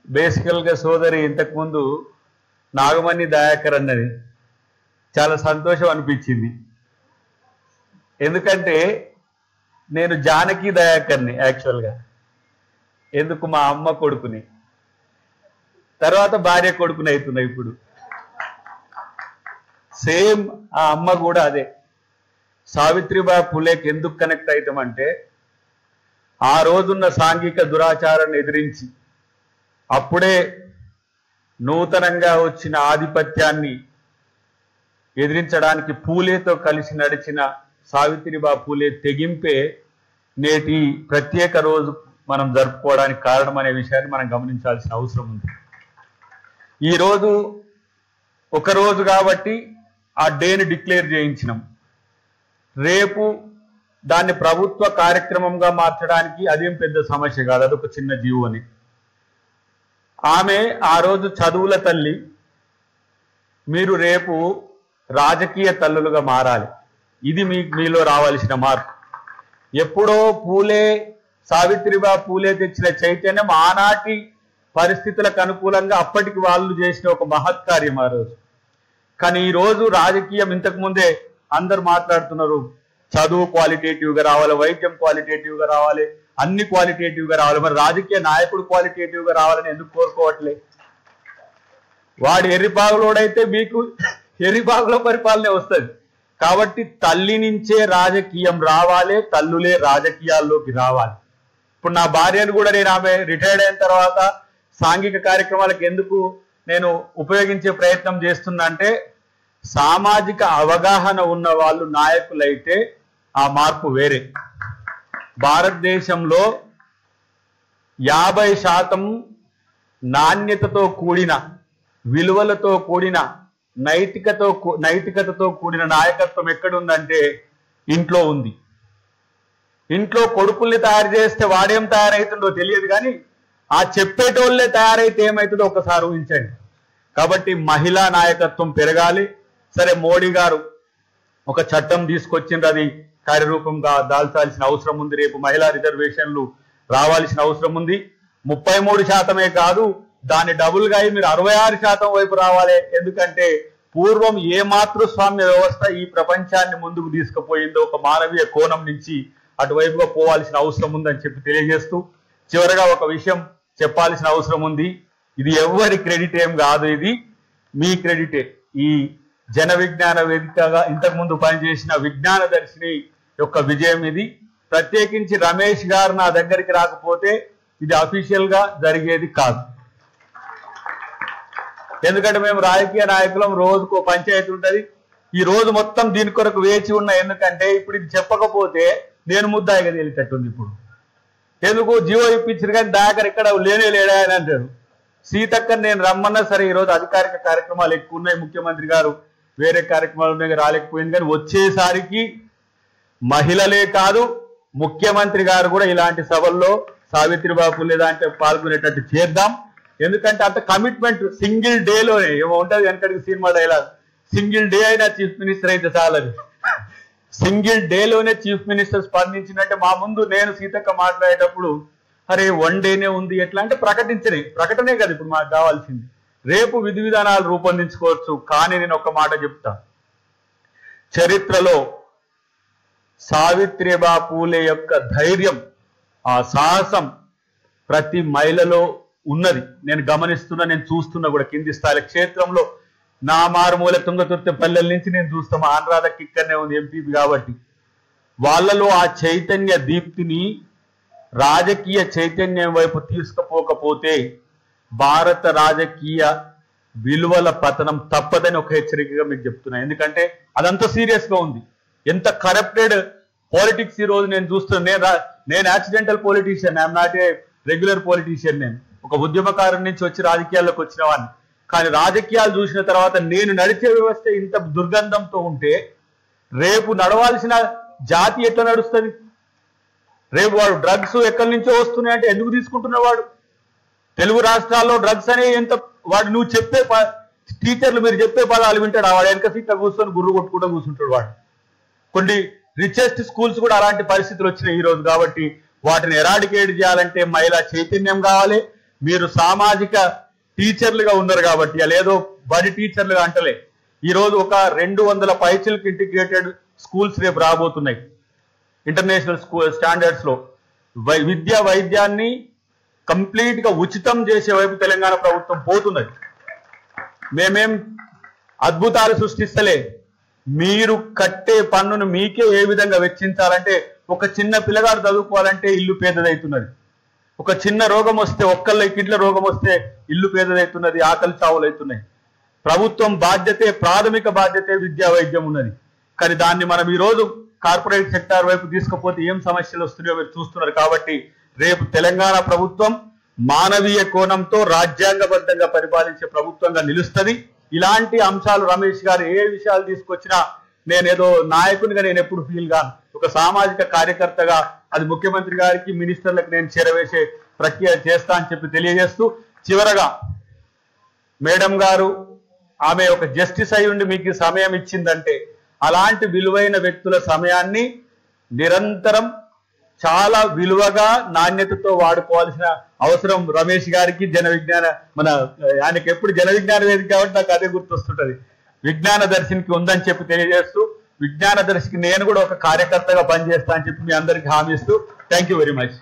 బేసికల్గా సోదరి ఇంతకుముందు నాగమణి దయాకర్ అన్నది చాలా సంతోషం అనిపించింది. ఎందుకంటే నేను జానకి దయాకర్ని యాక్చువల్గా. ఎందుకు మా అమ్మ కొడుకుని, తర్వాత భార్య కొడుకుని అవుతున్నా. ఇప్పుడు సేమ్ ఆ అమ్మ కూడా అదే. సావిత్రిబాయి ఫులేకి ఎందుకు కనెక్ట్ అవుతామంటే ఆ రోజున్న సాంఘిక దురాచారాన్ని ఎదిరించి అప్పుడే నూతనంగా వచ్చిన ఆధిపత్యాన్ని ఎదిరించడానికి పూలేతో కలిసి నడిచిన సావిత్రిబాయి ఫులే తెగింపే నేటి ప్రత్యేక రోజు మనం జరుపుకోవడానికి కారణం అనే విషయాన్ని మనం గమనించాల్సిన అవసరం ఉంది. ఈరోజు ఒకరోజు కాబట్టి ఆ డేని డిక్లేర్ చేయించినాం. రేపు దాన్ని ప్రభుత్వ కార్యక్రమంగా మార్చడానికి అదేం పెద్ద సమస్య కాదు, అదొక చిన్న జీవోని. ఆమె ఆ రోజు చదువుల తల్లి, మీరు రేపు రాజకీయ తల్లులుగా మారాలి. ఇది మీలో రావాల్సిన మార్పు. ఎప్పుడో పూలే సావిత్రిబాయి పూలే తెచ్చిన చైతన్యం ఆనాటి పరిస్థితులకు అనుకూలంగా అప్పటికి వాళ్ళు చేసిన ఒక మహత్కార్యం ఆ రోజు. కానీ ఈరోజు రాజకీయం, ఇంతకుముందే అందరు మాట్లాడుతున్నారు, చదువు క్వాలిటేటివ్గా రావాలి, వైద్యం క్వాలిటేటివ్గా రావాలి, అన్ని క్వాలిటేటివ్గా రావాలి. మరి రాజకీయ నాయకుడు క్వాలిటేటివ్గా రావాలని ఎందుకు కోరుకోవట్లే? వాడు ఎర్రిబాగులోడైతే మీకు ఎర్రిబాగులో పరిపాలనే వస్తుంది. కాబట్టి తల్లి నుంచే రాజకీయం రావాలి, తల్లులే రాజకీయాల్లోకి రావాలి. ఇప్పుడు నా భార్యను కూడా నేను ఆమె రిటైర్డ్ అయిన తర్వాత సాంఘిక కార్యక్రమాలకు ఎందుకు నేను ఉపయోగించే ప్రయత్నం చేస్తున్నా అంటే, సామాజిక అవగాహన ఉన్న వాళ్ళు నాయకులైతే ఆ మార్పు వేరే. భారతదేశంలో 50% నాణ్యతతో కూడిన, విలువలతో కూడిన, నైతికతతో కూడిన నాయకత్వం ఎక్కడుందంటే ఇంట్లో ఉంది. ఇంట్లో కొడుకుల్ని తయారు చేస్తే వాడేం తయారవుతుందో తెలియదు, కానీ ఆ చెప్పేటోళ్ళే తయారైతే ఏమవుతుందో ఒకసారి ఊహించండి. కాబట్టి మహిళా నాయకత్వం పెరగాలి. సరే, మోడీ గారు ఒక చట్టం తీసుకొచ్చిండ్రు, అది కార్యరూపంగా దాల్చాల్సిన అవసరం ఉంది. రేపు మహిళా రిజర్వేషన్లు రావాల్సిన అవసరం ఉంది. 33% కాదు, దాన్ని డబుల్గా మీరు 66% వైపు రావాలి. ఎందుకంటే పూర్వం ఏ మాతృస్వామ్య వ్యవస్థ ఈ ప్రపంచాన్ని ముందుకు తీసుకుపోయిందో ఒక మానవీయ కోణం నుంచి అటువైపుగా పోవాల్సిన అవసరం ఉందని చెప్పి తెలియజేస్తూ, చివరగా ఒక విషయం చెప్పాల్సిన అవసరం ఉంది. ఇది ఎవరి క్రెడిట్ ఏం కాదు, ఇది మీ క్రెడిటే. ఈ జన విజ్ఞాన వేదికగా ఇంతకుముందు పనిచేసిన విజ్ఞాన దర్శిని యొక్క విజయం ఇది. ప్రత్యేకించి రమేష్ గారు నా దగ్గరికి రాకపోతే ఇది అఫీషియల్ గా జరిగేది కాదు. ఎందుకంటే మేము రాజకీయ నాయకులం, రోజుకో పంచాయతీ ఉంటుంది. ఈ రోజు మొత్తం దీని కొరకు వేచి ఉన్న. ఎందుకంటే ఇప్పుడు ఇది చెప్పకపోతే నేను ముద్దాయిగా తేలిటట్టుంది. ఇప్పుడు ఎందుకు జీవో ఇప్పించారు కానీ దయాకర్ ఇక్కడ లేనే లేడా అని అంటారు. సీతక్కర్ నేను రమ్మన్నా సరే, ఈరోజు అధికారిక కార్యక్రమాలు ఎక్కువ ఉన్నాయి, ముఖ్యమంత్రి గారు వేరే కార్యక్రమాలు ఉన్నాయి, రాలేకపోయింది. కానీ వచ్చేసరికి మహిళలే కాదు, ముఖ్యమంత్రి గారు కూడా ఇలాంటి సభల్లో సావిత్రిబాయి ఫులే దాంట్లో పాల్గొనేటట్టు చేద్దాం. ఎందుకంటే అంత కమిట్మెంట్. సింగిల్ డేలోనే ఏమో ఉంటుంది వెనకడికి సినిమా డైలాగ్, సింగిల్ డే అయినా చీఫ్ మినిస్టర్ అయితే చాలని. సింగిల్ డేలోనే చీఫ్ మినిస్టర్ స్పందించినట్టే. మా ముందు నేను సీతక్క మాట్లాడేటప్పుడు, అరే 1 డేనే ఉంది ఎట్లా అంటే ప్రకటనే కదా ఇప్పుడు మాకు కావాల్సింది. రేపు విధి విధానాలు రూపొందించుకోవచ్చు. కానీ నేను ఒక మాట చెప్తా, చరిత్రలో సావిత్రిబాయి ఫులే యొక్క ధైర్యం, ఆ సాహసం ప్రతి మహిళలో ఉన్నది. నేను గమనిస్తున్నా, నేను చూస్తున్నా కూడా. కింది స్థాయి క్షేత్రంలో నా మారుమూల తుంగతుర్తి పల్లెల నుంచి నేను చూస్తాం. ఆంధ్రాదకి ఇక్కడనే ఉంది ఎంపీ కాబట్టి. వాళ్ళలో ఆ చైతన్య దీప్తిని రాజకీయ చైతన్యం వైపు తీసుకుపోకపోతే భారత రాజకీయ విలువల పతనం తప్పదని ఒక హెచ్చరికగా మీకు చెప్తున్నా. ఎందుకంటే అదంతా సీరియస్ గా ఉంది. ఎంత కరప్టెడ్ పాలిటిక్స్ ఈ రోజు నేను చూస్తున్నా. నేను accidental politician, I'm not a regular politician. నేను ఒక ఉద్యమకారుడి నుంచి వచ్చి రాజకీయాల్లోకి వచ్చిన వాడిని. కానీ రాజకీయాలు చూసిన తర్వాత నేను నడిచే వ్యవస్థ ఇంత దుర్గంధంతో ఉంటే రేపు నడవాల్సిన జాతి ఎట్లా నడుస్తుంది? రేపు వాడు డ్రగ్స్ ఎక్కడి నుంచో వస్తున్నాయంటే ఎందుకు తీసుకుంటున్నవాడు? తెలుగు రాష్ట్రాల్లో డ్రగ్స్ అనే ఎంత వాడు నువ్వు చెప్పే టీచర్లు మీరు చెప్పే పదాలు వింటాడు. వాడు వెనక సీట్ల కూర్చొని గుర్రు కొట్టుకుంటూ కూర్చుంటాడు. వాడు కొన్ని రిచెస్ట్ స్కూల్స్ కూడా అలాంటి పరిస్థితులు వచ్చినాయి ఈరోజు. కాబట్టి వాటిని ఎరాడికేట్ చేయాలంటే మహిళా చైతన్యం కావాలి. మీరు సామాజిక టీచర్లుగా ఉన్నారు కాబట్టి లేదో బడి టీచర్లుగా అంటలే. ఈరోజు ఒక 200 పైచిలకు ఇంటిగ్రేటెడ్ స్కూల్స్ రేపు రాబోతున్నాయి ఇంటర్నేషనల్ స్టాండర్డ్స్ లో. విద్యా వైద్యాన్ని కంప్లీట్ గా ఉచితం చేసే వైపు తెలంగాణ ప్రభుత్వం పోతున్నది. మేమేం అద్భుతాలు సృష్టిస్తలే. మీరు కట్టే పన్నును మీకే ఏ విధంగా వెచ్చించాలంటే, ఒక చిన్న పిల్లగాడు చదువుకోవాలంటే ఇల్లు పేదదవుతున్నది. ఒక చిన్న రోగం వస్తే, ఒక్కళ్ళ కిడ్ల రోగం వస్తే ఇల్లు పేదదవుతున్నది, ఆకలి చావులు అవుతున్నాయి. ప్రభుత్వం బాధ్యతే, ప్రాథమిక బాధ్యతే విద్యా వైద్యం ఉన్నది. కానీ దాన్ని మనం ఈరోజు కార్పొరేట్ సెక్టార్ వైపు తీసుకుపోతే ఏం సమస్యలు వస్తున్నాయో మీరు చూస్తున్నారు. కాబట్టి రేపు తెలంగాణ ప్రభుత్వం మానవీయ కోణంతో రాజ్యాంగబద్ధంగా పరిపాలించే ప్రభుత్వంగా నిలుస్తుంది. ఇలాంటి అంశాలు రమేష్ గారు ఏ విషయాలు తీసుకొచ్చినా నేనేదో నాయకునిగా నేను ఎప్పుడు ఫీల్ గాను. ఒక సామాజిక కార్యకర్తగా అది ముఖ్యమంత్రి గారికి, మినిస్టర్లకు నేను చేరవేసే ప్రక్రియ చేస్తా అని చెప్పి తెలియజేస్తూ, చివరగా మేడం గారు ఆమె ఒక జస్టిస్ అయి ఉండి మీకు సమయం ఇచ్చిందంటే, అలాంటి విలువైన వ్యక్తుల సమయాన్ని నిరంతరం చాలా విలువగా నాణ్యతతో వాడుకోవాల్సిన అవసరం రమేష్ గారికి, జన విజ్ఞాన ఆయనకి ఎప్పుడు జన విజ్ఞాన వేదిక కాబట్టి నాకు అదే గుర్తొస్తుంటది, విజ్ఞాన దర్శినికి ఉందని చెప్పి తెలియజేస్తూ, విజ్ఞాన దర్శికి నేను కూడా ఒక కార్యకర్తగా పనిచేస్తా అని చెప్పి మీ అందరికీ హామీ ఇస్తూ, థ్యాంక్ యూ వెరీ మచ్.